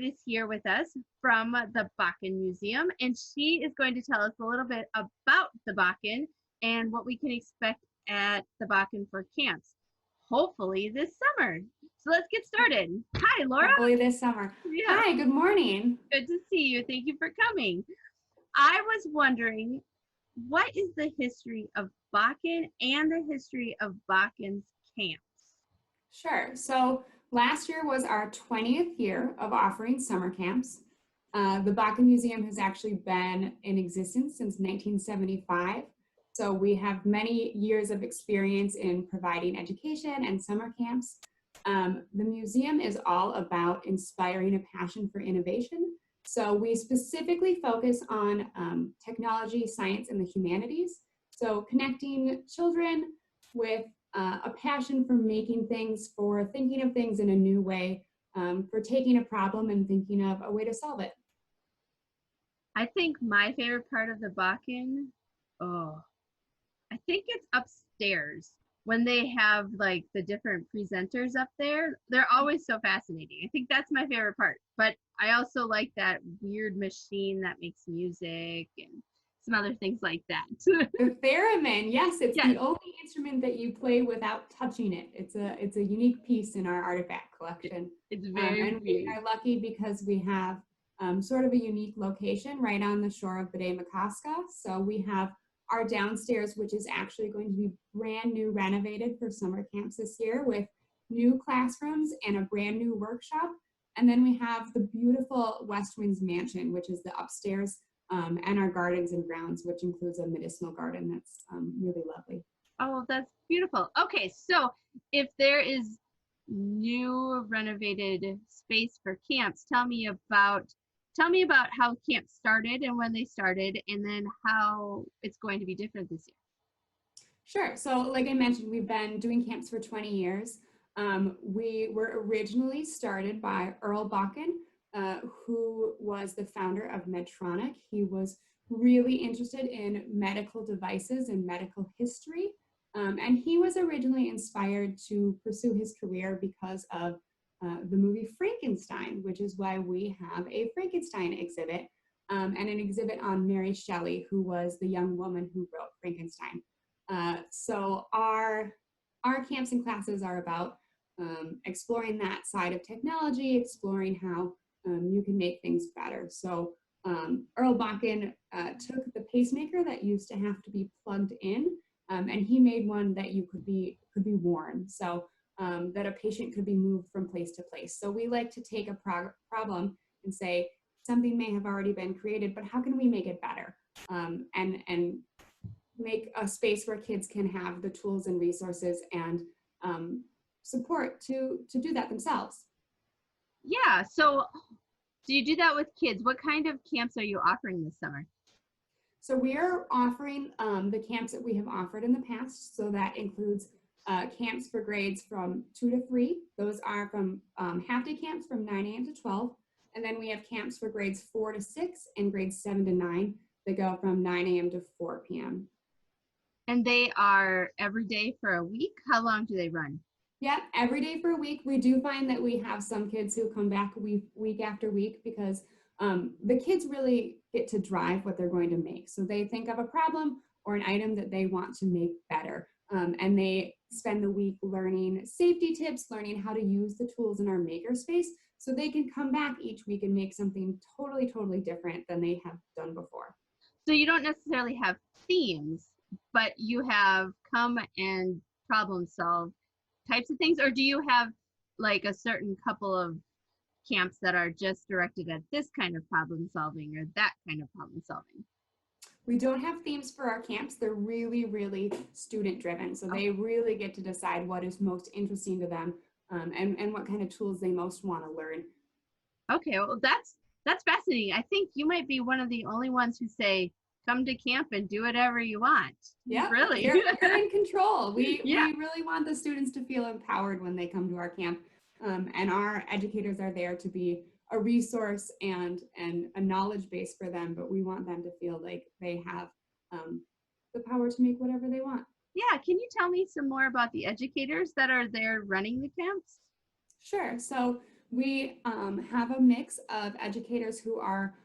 Whittet is here with us from the Bakken Museum, and she is going to tell us a little bit about the Bakken and what we can expect at the Bakken for camps, hopefully this summer. So let's get started. Hi, Laura. Hopefully this summer. Yeah. Hi, good morning. Good to see you. Thank you for coming. I was wondering, what is the history of Bakken and the history of Bakken's camps? Sure. So last year was our 20th year of offering summer camps. The Bakken Museum has actually been in existence since 1975. So we have many years of experience in providing education and summer camps. The museum is all about inspiring a passion for innovation. So we specifically focus on technology, science, and the humanities. So connecting children with a passion for making things, for thinking of things in a new way, for taking a problem and thinking of a way to solve it. I think my favorite part of the Bakken, I think it's upstairs when they have like the different presenters up there. They're always so fascinating. I think that's my favorite part. But I also like that weird machine that makes music and some other things like that. The theremin, yes, it's Yes. the only instrument that you play without touching it. It's a unique piece in our artifact collection. It's very and we are lucky because we have sort of a unique location right on the shore of Bakken. So we have our downstairs, which is actually going to be brand new renovated for summer camps this year with new classrooms and a brand new workshop. And then we have the beautiful West Winds Mansion, which is the upstairs, and our gardens and grounds, which includes a medicinal garden that's really lovely. Oh, that's beautiful. Okay, so if there is new renovated space for camps, tell me about how camp started and when they started, and then how it's going to be different this year. Sure. So like I mentioned, we've been doing camps for 20 years. We were originally started by Earl Bakken, who was the founder of Medtronic. He was really interested in medical devices and medical history. And he was originally inspired to pursue his career because of the movie Frankenstein, which is why we have a Frankenstein exhibit and an exhibit on Mary Shelley, who was the young woman who wrote Frankenstein. So our camps and classes are about exploring that side of technology, exploring how you can make things better. So Earl Bakken took the pacemaker that used to have to be plugged in, and he made one that could be worn. So that a patient could be moved from place to place. So we like to take a problem and say, something may have already been created, but how can we make it better? And make a space where kids can have the tools and resources and support to do that themselves. Yeah, so do you do that with kids? What kind of camps are you offering this summer? So we are offering the camps that we have offered in the past. So that includes camps for grades from 2 to 3. Those are from half-day camps from 9 a.m. to 12. And then we have camps for grades 4 to 6 and grades 7 to 9 that go from 9 a.m. to 4 p.m. And they are every day for a week? How long do they run? Yeah, every day for a week. We do find that we have some kids who come back week after week because the kids really get to drive what they're going to make. So they think of a problem or an item that they want to make better. And they spend the week learning safety tips, learning how to use the tools in our makerspace so they can come back each week and make something totally different than they have done before. So you don't necessarily have themes, but you have come and problem solve types of things, or do you have like a certain couple of camps that are just directed at this kind of problem solving or that kind of problem solving? We don't have themes for our camps. They're really student driven. So they really get to decide what is most interesting to them and what kind of tools they most want to learn. Okay, well that's fascinating. I think you might be one of the only ones who say, come to camp and do whatever you want. Yeah, really. You're in control. We Yeah. really want the students to feel empowered when they come to our camp. And our educators are there to be a resource and a knowledge base for them, but we want them to feel like they have the power to make whatever they want. Yeah, can you tell me some more about the educators that are there running the camps? Sure. So We have a mix of educators who are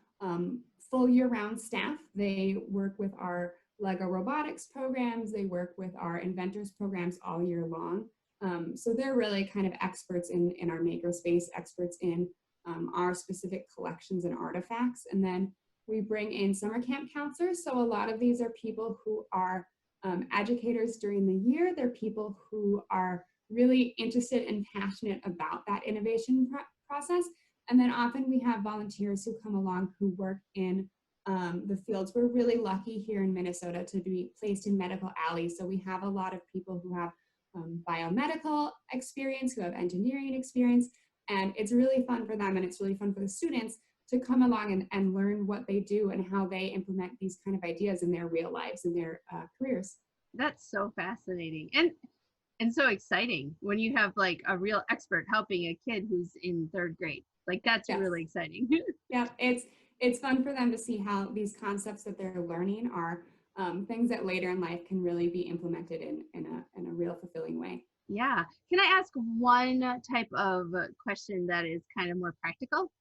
full year-round staff. They work with our Lego robotics programs. They work with our inventors programs all year long. So they're really kind of experts in our makerspace, experts in our specific collections and artifacts. And then we bring in summer camp counselors. So a lot of these are people who are educators during the year. They're people who are really interested and passionate about that innovation process. And then often we have volunteers who come along who work in the fields. We're really lucky here in Minnesota to be placed in medical alleys. So we have a lot of people who have biomedical experience, who have engineering experience, and it's really fun for them and it's really fun for the students to come along and learn what they do and how they implement these kind of ideas in their real lives and their careers. That's so fascinating and so exciting when you have like a real expert helping a kid who's in third grade. Like that's Yes. really exciting. Yeah, it's fun for them to see how these concepts that they're learning are things that later in life can really be implemented in a real fulfilling way. Yeah. Can I ask one type of question that is kind of more practical?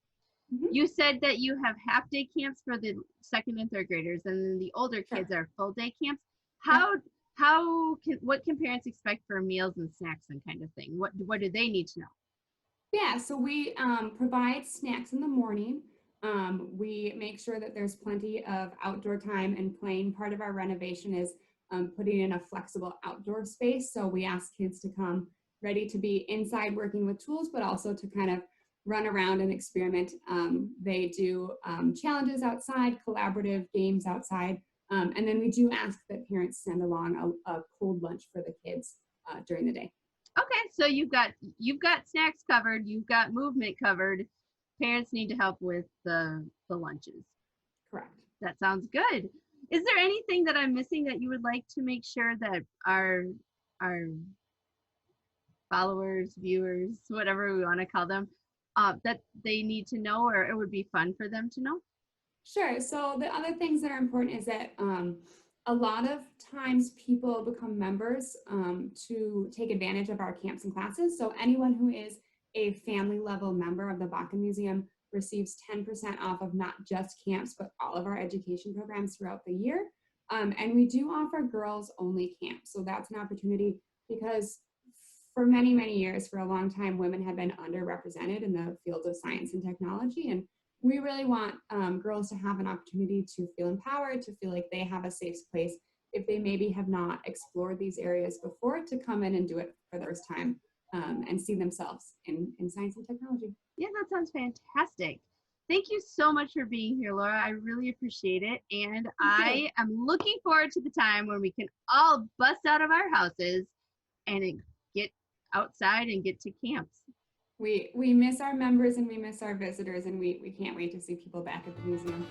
Mm-hmm. You said that you have half day camps for the second and third graders, and then the older kids Sure. are full day camps. Yep. What can parents expect for meals and snacks and kind of thing? What do they need to know? Yeah, so we provide snacks in the morning. We make sure that there's plenty of outdoor time and playing. Part of our renovation is putting in a flexible outdoor space. So we ask kids to come ready to be inside working with tools, but also to kind of run around and experiment. They do challenges outside, collaborative games outside. And then we do ask that parents send along a cold lunch for the kids during the day. Okay, so you've got snacks covered, you've got movement covered. Parents need to help with the lunches. Correct. That sounds good. Is there anything that I'm missing that you would like to make sure that our followers, viewers, whatever we want to call them, that they need to know, or it would be fun for them to know? Sure. So the other things that are important is that a lot of times people become members to take advantage of our camps and classes. So anyone who is a family level member of the Bakken Museum receives 10% off of not just camps, but all of our education programs throughout the year. And we do offer girls only camps. So that's an opportunity because for many, many years, for a long time, women have been underrepresented in the field of science and technology. And we really want girls to have an opportunity to feel empowered, to feel like they have a safe place if they maybe have not explored these areas before, to come in and do it for the first time and see themselves in science and technology. Yeah, that sounds fantastic. Thank you so much for being here, Laura. I really appreciate it. And Thank you. I am looking forward to the time when we can all bust out of our houses and get outside and get to camps. We miss our members and we miss our visitors, and we can't wait to see people back at the museum.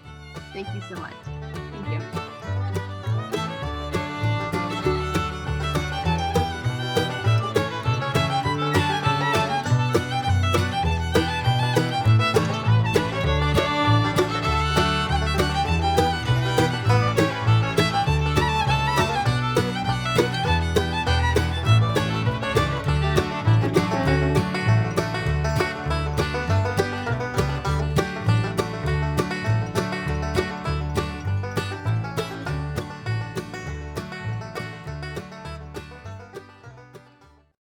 Thank you so much. Thank you.